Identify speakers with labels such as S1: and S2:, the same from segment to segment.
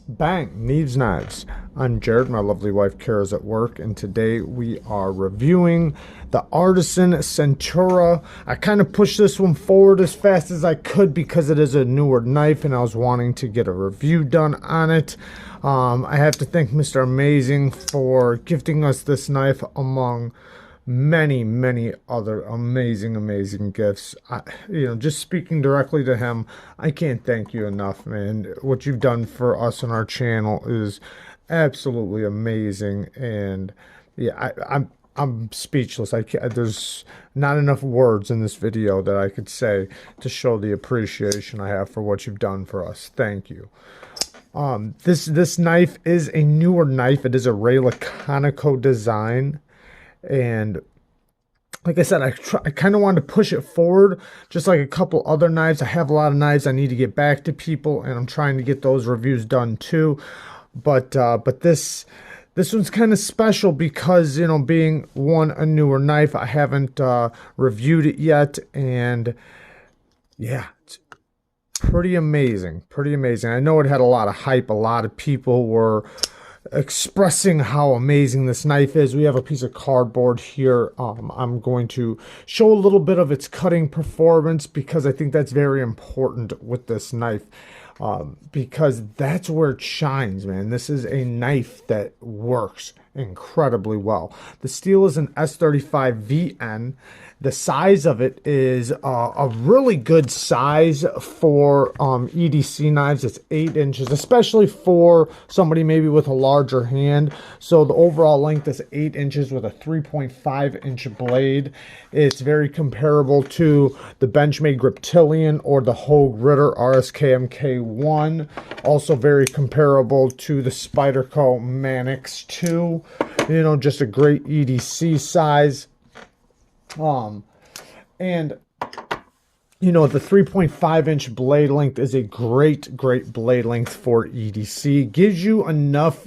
S1: Bang! Neeves knives. I'm Jared, my lovely wife Kara's at work, and today we are reviewing the Artisan Centauri. I kind of pushed this one forward as fast as I could because it is a newer knife and I was wanting to get a review done on it. I have to thank Mr. Amazing for gifting us this knife among many other amazing gifts. Just speaking directly to him, I can't thank you enough, man. What you've done for us on our channel is absolutely amazing, and yeah, I'm speechless. I can't, there's not enough words in this video that I could say to show the appreciation I have for what you've done for us. Thank you. This knife is a newer knife. It is a Ray Laconico design. And like I said, I kind of wanted to push it forward, just like a couple other knives. I have a lot of knives I need to get back to people, and I'm trying to get those reviews done too. But this one's kind of special because, you know, being a newer knife, I haven't reviewed it yet, and yeah, it's pretty amazing. I know it had a lot of hype. A lot of people were expressing how amazing this knife is. We have a piece of cardboard here. I'm going to show a little bit of its cutting performance because I think that's very important with this knife, because that's where it shines, man. This is a knife that works incredibly well. The steel is an S35VN. The size of it is a really good size for EDC knives. It's 8 inches, especially for somebody maybe with a larger hand. So the overall length is 8 inches with a 3.5 inch blade. It's very comparable to the Benchmade Griptilian or the Hogue Ritter RSK MK1. Also very comparable to the Spyderco Manix 2. You know, just a great EDC size. And you know, the 3.5 inch blade length is a great blade length for EDC. Gives you enough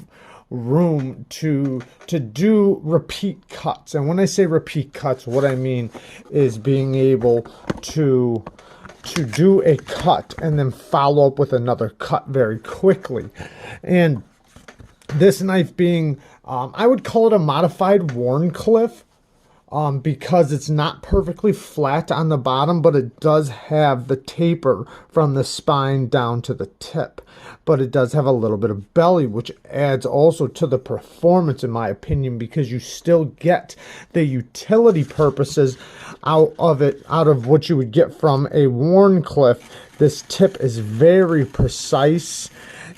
S1: room to do repeat cuts. And when I say repeat cuts, what I mean is being able to do a cut and then follow up with another cut very quickly. And this knife being, I would call it a modified Wharncliffe, because it's not perfectly flat on the bottom, but it does have the taper from the spine down to the tip. But it does have a little bit of belly, which adds also to the performance, in my opinion, because you still get the utility purposes out of what you would get from a Wharncliffe. This tip is very precise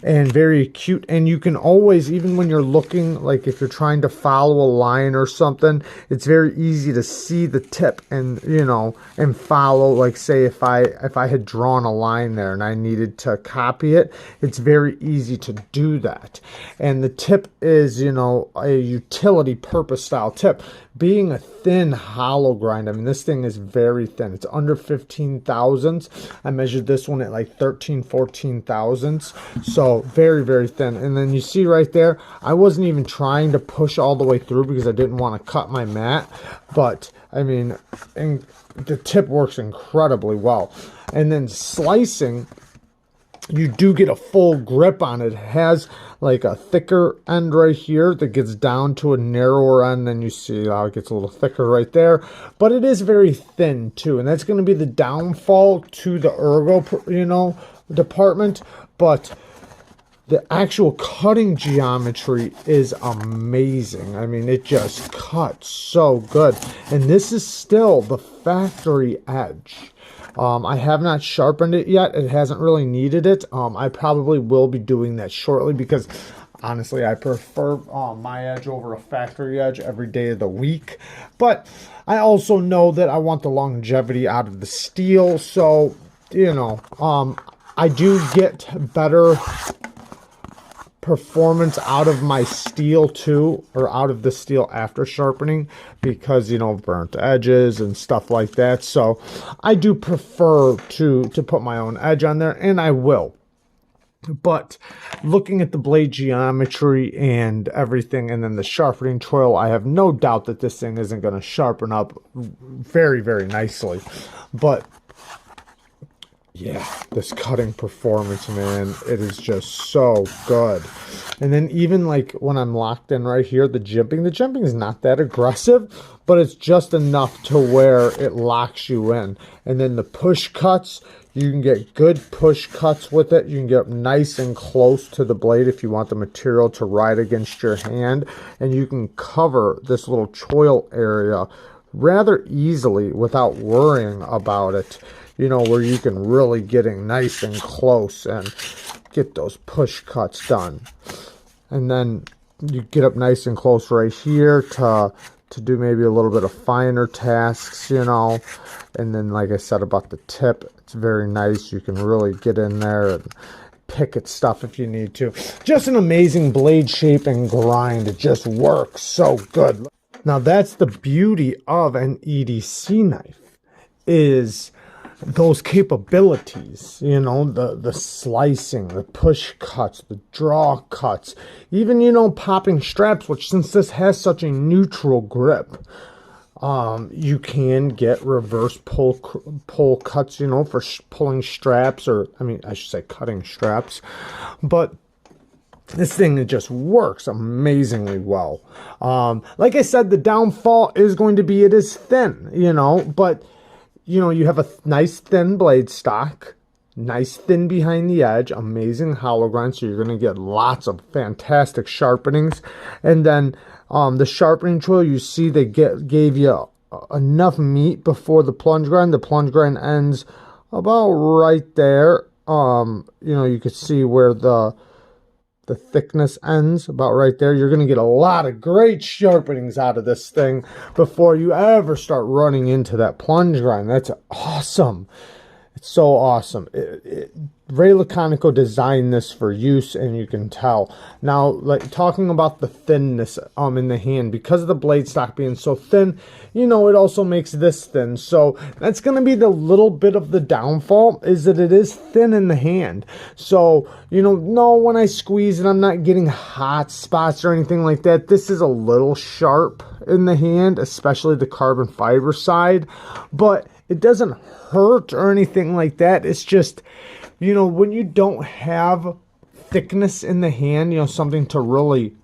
S1: and very acute, and you can always, even when you're looking, like if you're trying to follow a line or something, it's very easy to see the tip and, you know, and follow. Like, say if I had drawn a line there and I needed to copy it, it's very easy to do that. And the tip is, you know, a utility purpose style tip. Being a thin hollow grind, I mean, this thing is very thin. It's under 15 thousandths. I measured this one at like 14 thousandths. So very thin. And then you see right there, I wasn't even trying to push all the way through because I didn't want to cut my mat. But I mean, and the tip works incredibly well. And then slicing, you do get a full grip on it. It has like a thicker end right here that gets down to a narrower end, and you see how it gets a little thicker right there. But it is very thin too, and that's going to be the downfall to the ergo, you know, department. But the actual cutting geometry is amazing. I mean, it just cuts so good. And this is still the factory edge. I have not sharpened it yet. It hasn't really needed it. I probably will be doing that shortly because honestly, I prefer my edge over a factory edge every day of the week. But I also know that I want the longevity out of the steel. So, you know, I do get better performance out of my steel too, or out of the steel after sharpening, because, you know, burnt edges and stuff like that. So I do prefer to put my own edge on there, and I will. But looking at the blade geometry and everything, and then the sharpening choil, I have no doubt that this thing isn't going to sharpen up very nicely. But Yeah, this cutting performance, man, it is just so good. And then even like when I'm locked in right here, the jimping is not that aggressive, but it's just enough to where it locks you in. And then the push cuts, you can get good push cuts with it. You can get nice and close to the blade if you want the material to ride against your hand. And you can cover this little choil area rather easily without worrying about it. You know, where you can really getting nice and close and get those push cuts done. And then you get up nice and close right here to do maybe a little bit of finer tasks, you know. And then, like I said about the tip, it's very nice. You can really get in there and pick at stuff if you need to. Just an amazing blade shape and grind. It just works so good. Now, that's the beauty of an EDC knife, is those capabilities, you know, the slicing, the push cuts, the draw cuts, even, you know, popping straps, which since this has such a neutral grip, you can get reverse pull cuts, you know, for pulling straps, or I mean, I should say cutting straps, but this thing, it just works amazingly well. Like I said, the downfall is going to be it is thin, you know, but you know, you have a nice thin blade stock, nice thin behind the edge, amazing hollow grind, so you're going to get lots of fantastic sharpenings. And then the sharpening tool, you see they gave you enough meat before the plunge grind. The plunge grind ends about right there. You know, you could see where the thickness ends about right there. You're going to get a lot of great sharpenings out of this thing before you ever start running into that plunge grind. That's awesome. It's so awesome. Ray Laconico designed this for use, and you can tell. Now, like talking about the thinness in the hand, because of the blade stock being so thin, you know, it also makes this thin. So that's going to be the little bit of the downfall, is that it is thin in the hand. So, you know, no, when I squeeze it, I'm not getting hot spots or anything like that. This is a little sharp in the hand, especially the carbon fiber side, but it doesn't hurt or anything like that. It's just, you know, when you don't have thickness in the hand, you know, something to really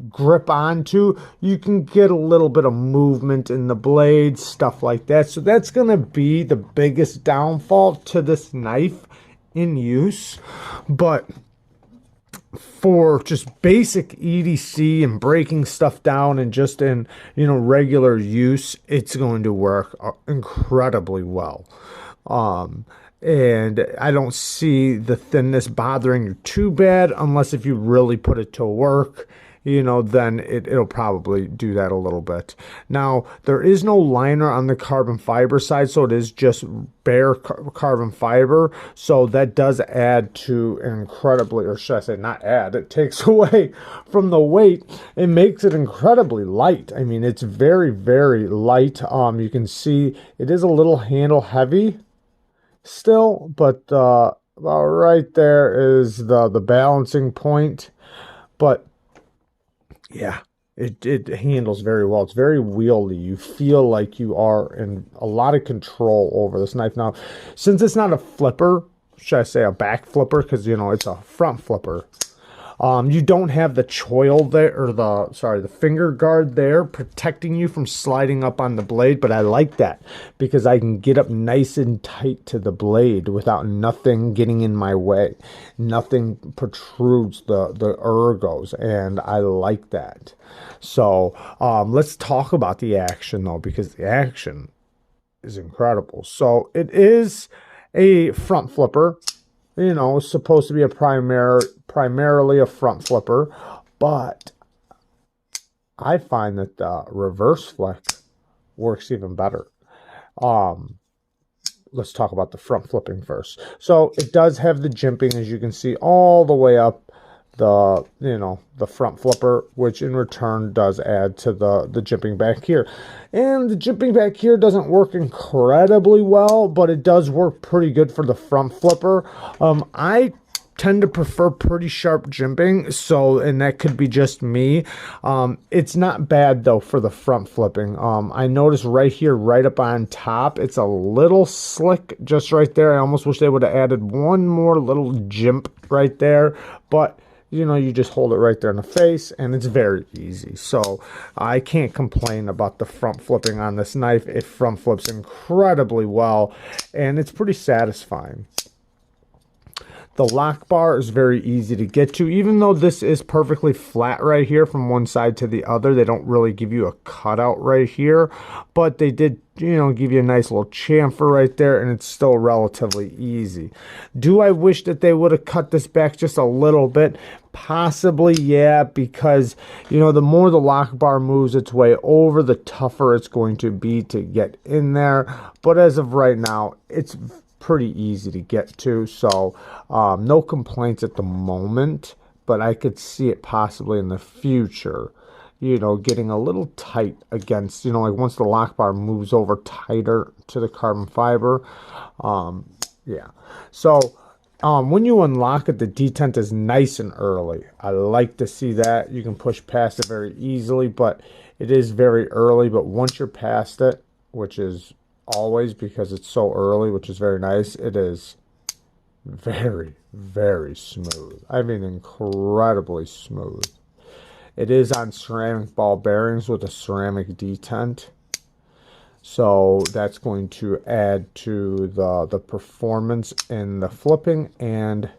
S1: grip onto, you can get a little bit of movement in the blade, stuff like that. So that's going to be the biggest downfall to this knife in use. But for just basic EDC and breaking stuff down and just in, you know, regular use, it's going to work incredibly well. And I don't see the thinness bothering you too bad, unless if you really put it to work, you know, then it'll probably do that a little bit. Now, there is no liner on the carbon fiber side, so it is just bare carbon fiber. So that does add to an incredibly, or should I say not add, it takes away from the weight. It makes it incredibly light. I mean, it's very, very light. You can see it is a little handle heavy still, but about right there is the balancing point. But yeah, it handles very well. It's very wieldy. You feel like you are in a lot of control over this knife. Now, since it's not a flipper, should I say a back flipper, because, you know, it's a front flipper, you don't have the choil there, or the finger guard there protecting you from sliding up on the blade. But I like that because I can get up nice and tight to the blade without nothing getting in my way. Nothing protrudes the ergos, and I like that. So let's talk about the action though, because the action is incredible. So it is a front flipper. You know, it's supposed to be a primarily a front flipper, but I find that the reverse flick works even better. Let's talk about the front flipping first. So it does have the jimping, as you can see, all the way up the, you know, the front flipper, which in return does add to the jimping back here. And the jimping back here doesn't work incredibly well, but it does work pretty good for the front flipper. I tend to prefer pretty sharp jimping, so, and that could be just me. It's not bad though for the front flipping. I noticed right here, right up on top, it's a little slick just right there. I almost wish they would have added one more little jimp right there, but you know, you just hold it right there in the face and it's very easy. So I can't complain about the front flipping on this knife. It front flips incredibly well and it's pretty satisfying. The lock bar is very easy to get to, even though this is perfectly flat right here from one side to the other. They don't really give you a cutout right here, but they did, you know, give you a nice little chamfer right there, and it's still relatively easy. Do I wish that they would have cut this back just a little bit? Possibly, yeah, because, you know, the more the lock bar moves its way over, the tougher it's going to be to get in there. But as of right now, it's pretty easy to get to, so no complaints at the moment, but I could see it possibly in the future, you know, getting a little tight against, you know, like once the lock bar moves over tighter to the carbon fiber. Yeah, so when you unlock it, the detent is nice and early. I like to see that. You can push past it very easily, but it is very early. But once you're past it, which is always, because it's so early, which is very nice, it is very, very smooth. I mean, incredibly smooth. It is on ceramic ball bearings with a ceramic detent, so that's going to add to the performance in the flipping and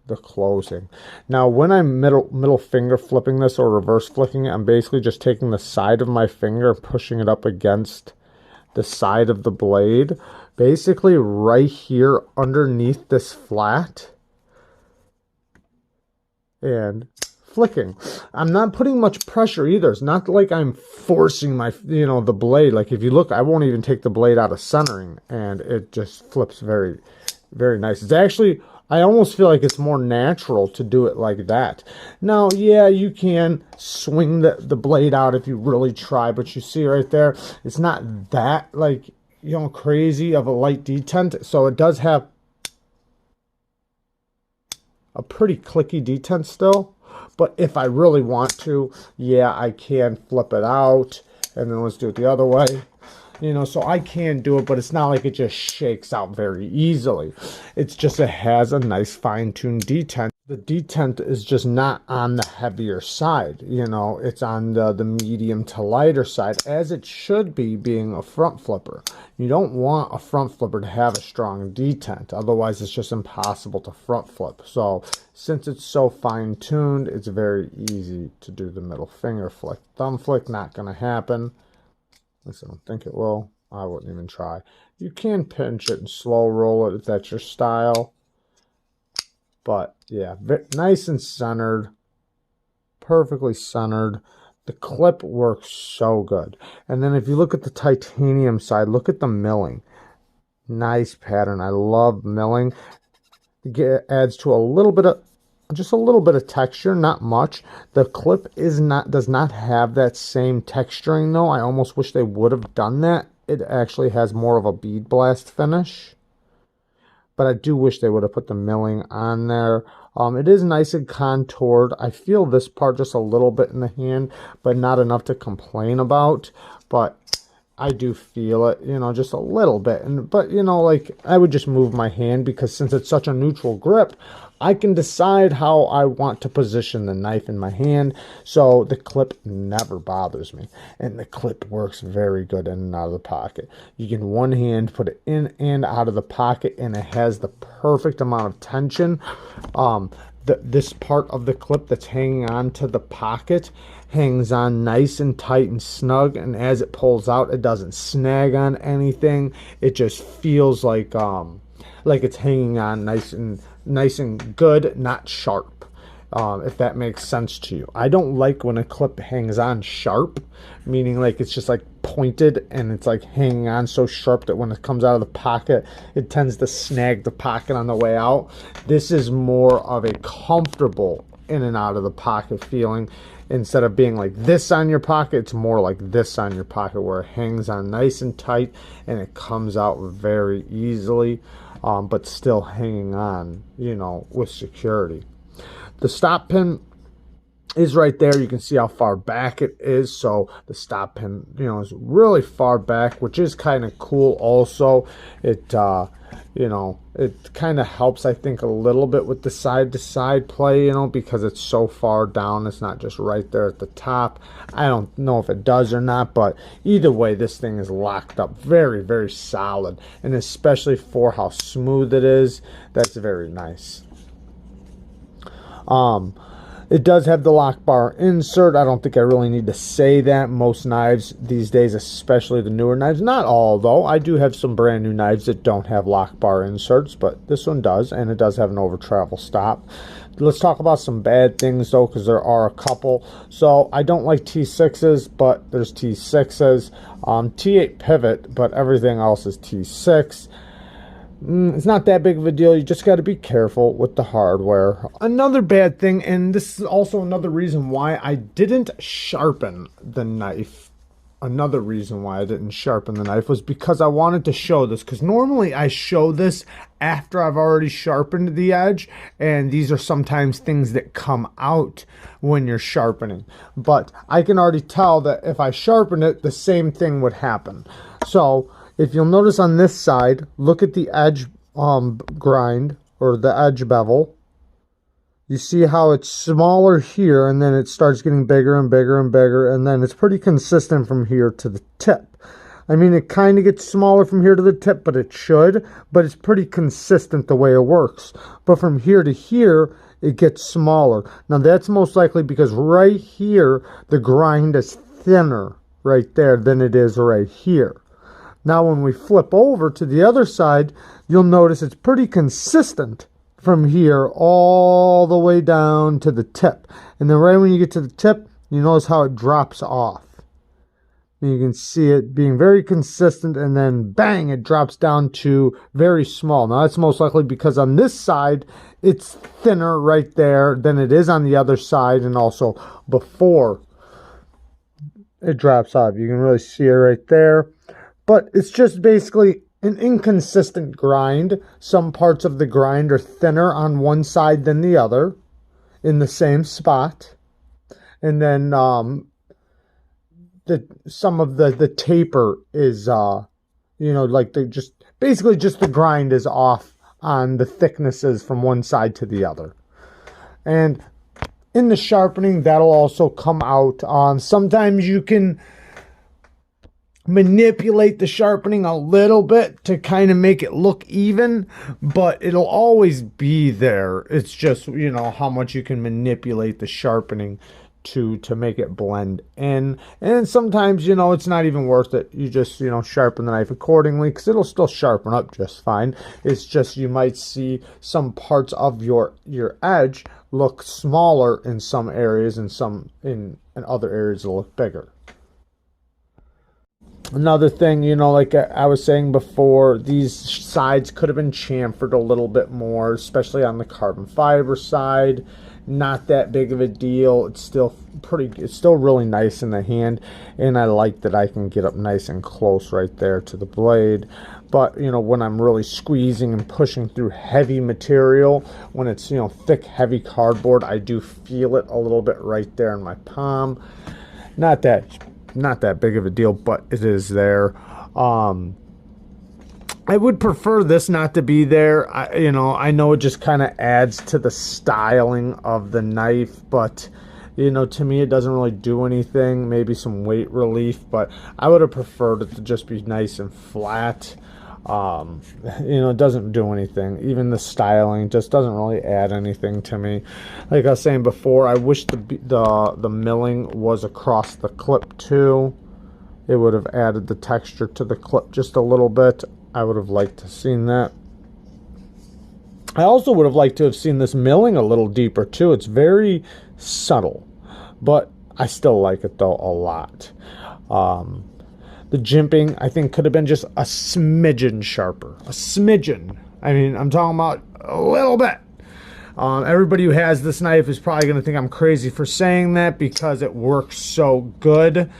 S1: the closing. Now, when I'm middle finger flipping this or reverse flicking it, I'm basically just taking the side of my finger, pushing it up against the side of the blade, basically right here underneath this flat, and flicking. I'm not putting much pressure either. It's not like I'm forcing my, you know, the blade. Like if you look, I won't even take the blade out of centering, and it just flips very, very nice. It's actually, I almost feel like it's more natural to do it like that. Now, yeah, you can swing the blade out if you really try, but you see right there, it's not that, like, you know, crazy of a light detent. So it does have a pretty clicky detent still. But if I really want to, yeah, I can flip it out. And then let's do it the other way. You know, so I can do it, but it's not like it just shakes out very easily. It's just, it has a nice fine-tuned detent. The detent is just not on the heavier side. You know, it's on the medium to lighter side, as it should be, being a front flipper. You don't want a front flipper to have a strong detent. Otherwise, it's just impossible to front flip. So, since it's so fine-tuned, it's very easy to do the middle finger flick. Thumb flick, not going to happen. At least I don't think it will. I wouldn't even try. You can pinch it and slow roll it if that's your style. But yeah, nice and centered. Perfectly centered. The clip works so good. And then if you look at the titanium side, look at the milling. Nice pattern. I love milling. It adds to a little bit of, just a little bit of texture, not much. The clip does not have that same texturing though. I almost wish they would have done that. It actually has more of a bead blast finish, but I do wish they would have put the milling on there. It is nice and contoured. I feel this part just a little bit in the hand, but not enough to complain about. But I do feel it, you know, just a little bit. But you know, like, I would just move my hand, because since it's such a neutral grip, I can decide how I want to position the knife in my hand, so the clip never bothers me. And the clip works very good in and out of the pocket. You can one hand put it in and out of the pocket, and it has the perfect amount of tension. This part of the clip that's hanging on to the pocket hangs on nice and tight and snug, and as it pulls out, it doesn't snag on anything. It just feels like it's hanging on nice and good, not sharp, if that makes sense to you. I don't like when a clip hangs on sharp, meaning like it's just like pointed and it's like hanging on so sharp that when it comes out of the pocket, it tends to snag the pocket on the way out. This is more of a comfortable in and out of the pocket feeling. Instead of being like this on your pocket, it's more like this on your pocket, where it hangs on nice and tight and it comes out very easily. but still hanging on, you know, with security. The stop pin is right there. You can see how far back it is. So the stop pin, you know, is really far back, which is kind of cool also. It, you know, it kind of helps, I think, a little bit with the side-to-side play, you know, because it's so far down. It's not just right there at the top. I don't know if it does or not, but either way, this thing is locked up very, very solid. And especially for how smooth it is, that's very nice. It does have the lock bar insert. I don't think I really need to say that. Most knives these days, especially the newer knives, not all though. I do have some brand new knives that don't have lock bar inserts, but this one does, and it does have an over travel stop. Let's talk about some bad things though, because there are a couple. So I don't like T6s, but there's T6s. T8 pivot, but everything else is T6. It's not that big of a deal. You just got to be careful with the hardware. Another bad thing, and this is also another reason why I didn't sharpen the knife. Another reason why I didn't sharpen the knife was because I wanted to show this. Because normally I show this after I've already sharpened the edge. And these are sometimes things that come out when you're sharpening. But I can already tell that if I sharpen it, the same thing would happen. So if you'll notice on this side, look at the edge grind, or the edge bevel. You see how it's smaller here, and then it starts getting bigger and bigger and bigger, and then it's pretty consistent from here to the tip. I mean, it kind of gets smaller from here to the tip, but it should, but it's pretty consistent the way it works. But from here to here, it gets smaller. Now, that's most likely because right here, the grind is thinner right there than it is right here. Now, when we flip over to the other side, you'll notice it's pretty consistent from here all the way down to the tip. And then right when you get to the tip, you notice how it drops off. And you can see it being very consistent, and then bang, it drops down to very small. Now, that's most likely because on this side, it's thinner right there than it is on the other side, and also before it drops off. You can really see it right there. But it's just basically an inconsistent grind. Some parts of the grind are thinner on one side than the other in the same spot. And then some of the taper is, you know, like basically just the grind is off on the thicknesses from one side to the other. And in the sharpening, that'll also come out. Sometimes you can manipulate the sharpening a little bit to kind of make it look even, but it'll always be there. It's just, you know, how much you can manipulate the sharpening to make it blend in. And sometimes, you know, it's not even worth it. You just, you know, sharpen the knife accordingly, because it'll still sharpen up just fine. It's just you might see some parts of your edge look smaller in some areas, and some in other areas will look bigger. Another thing, you know, like I was saying before, these sides could have been chamfered a little bit more, especially on the carbon fiber side. Not that big of a deal. It's still really nice in the hand, and I like that I can get up nice and close right there to the blade. But, you know, when I'm really squeezing and pushing through heavy material, when it's, you know, thick, heavy cardboard, I do feel it a little bit right there in my palm. Not that big of a deal, but it is there. I would prefer this not to be there. I know it just kind of adds to the styling of the knife, but, you know, to me it doesn't really do anything. Maybe some weight relief, but I would have preferred it to just be nice and flat. You know, it doesn't do anything. Even the styling just doesn't really add anything to me. Like I was saying before, I wish the milling was across the clip too. It would have added the texture to the clip just a little bit. I would have liked to have seen that. I also would have liked to have seen this milling a little deeper too. It's very subtle, but I still like it though a lot. The jimping, I think, could have been just a smidgen sharper. A smidgen. I mean, I'm talking about a little bit. Everybody who has this knife is probably going to think I'm crazy for saying that because it works so good.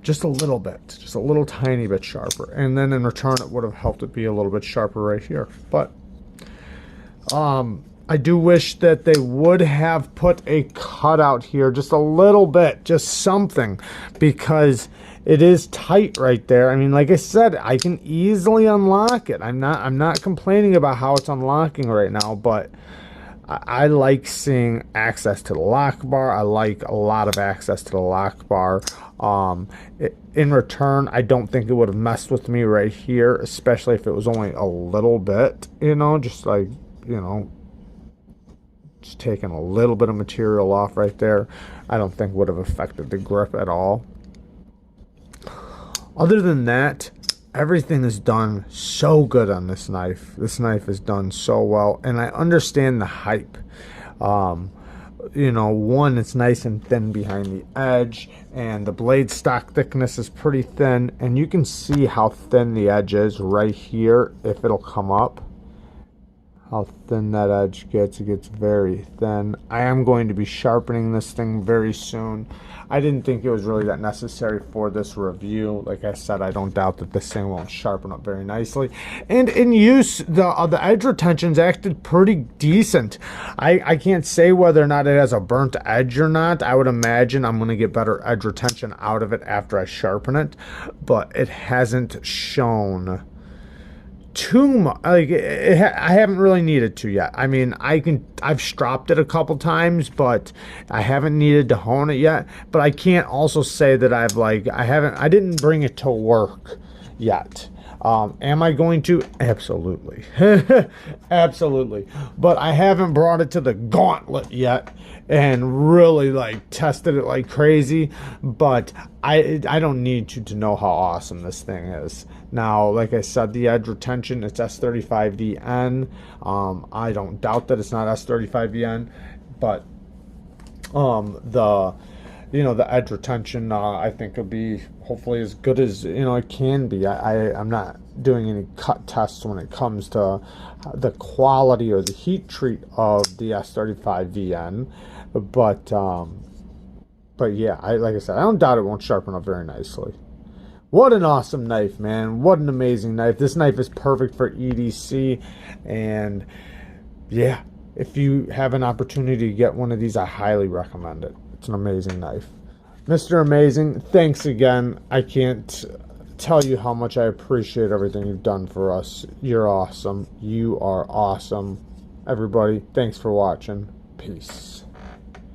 S1: just a little bit, just a little tiny bit sharper. And then in return, it would have helped it be a little bit sharper right here. But I do wish that they would have put a cutout here, just a little bit, just something, because it is tight right there. I mean, like I said, I can easily unlock it. I'm not complaining about how it's unlocking right now, but I like seeing access to the lock bar. I like a lot of access to the lock bar. In return, I don't think it would have messed with me right here, especially if it was only a little bit, you know, just like, you know, just taking a little bit of material off right there. I don't think would have affected the grip at all. Other than that, everything is done so good on this knife. This knife is done so well, and I understand the hype. You know, one, it's nice and thin behind the edge, and the blade stock thickness is pretty thin, and you can see how thin the edge is right here if it'll come up. How thin that edge gets. It gets very thin. I am going to be sharpening this thing very soon. I didn't think it was really that necessary for this review. Like I said, I don't doubt that this thing won't sharpen up very nicely. And in use, the edge retention's acted pretty decent. I can't say whether or not it has a burnt edge or not. I would imagine I'm going to get better edge retention out of it after I sharpen it. But it hasn't shown too much. Like, I haven't really needed to yet. I mean, I've stropped it a couple times, but I haven't needed to hone it yet. But I can't also say that I didn't bring it to work yet. Am I going to? Absolutely. Absolutely. But I haven't brought it to the gauntlet yet and really like tested it like crazy. But I don't need to know how awesome this thing is. Now, like I said, the edge retention, it's S35VN. I don't doubt that it's not S35VN, but the edge retention, I think will be hopefully as good as, you know, it can be. I'm not doing any cut tests when it comes to the quality or the heat treat of the S35VN, but yeah, like I said, I don't doubt it won't sharpen up very nicely. What an awesome knife, man. What an amazing knife. This knife is perfect for EDC, and yeah, if you have an opportunity to get one of these, I highly recommend it. It's an amazing knife. Mr. Amazing, thanks again. I can't tell you how much I appreciate everything you've done for us. You're awesome. You are awesome. Everybody, thanks for watching. Peace.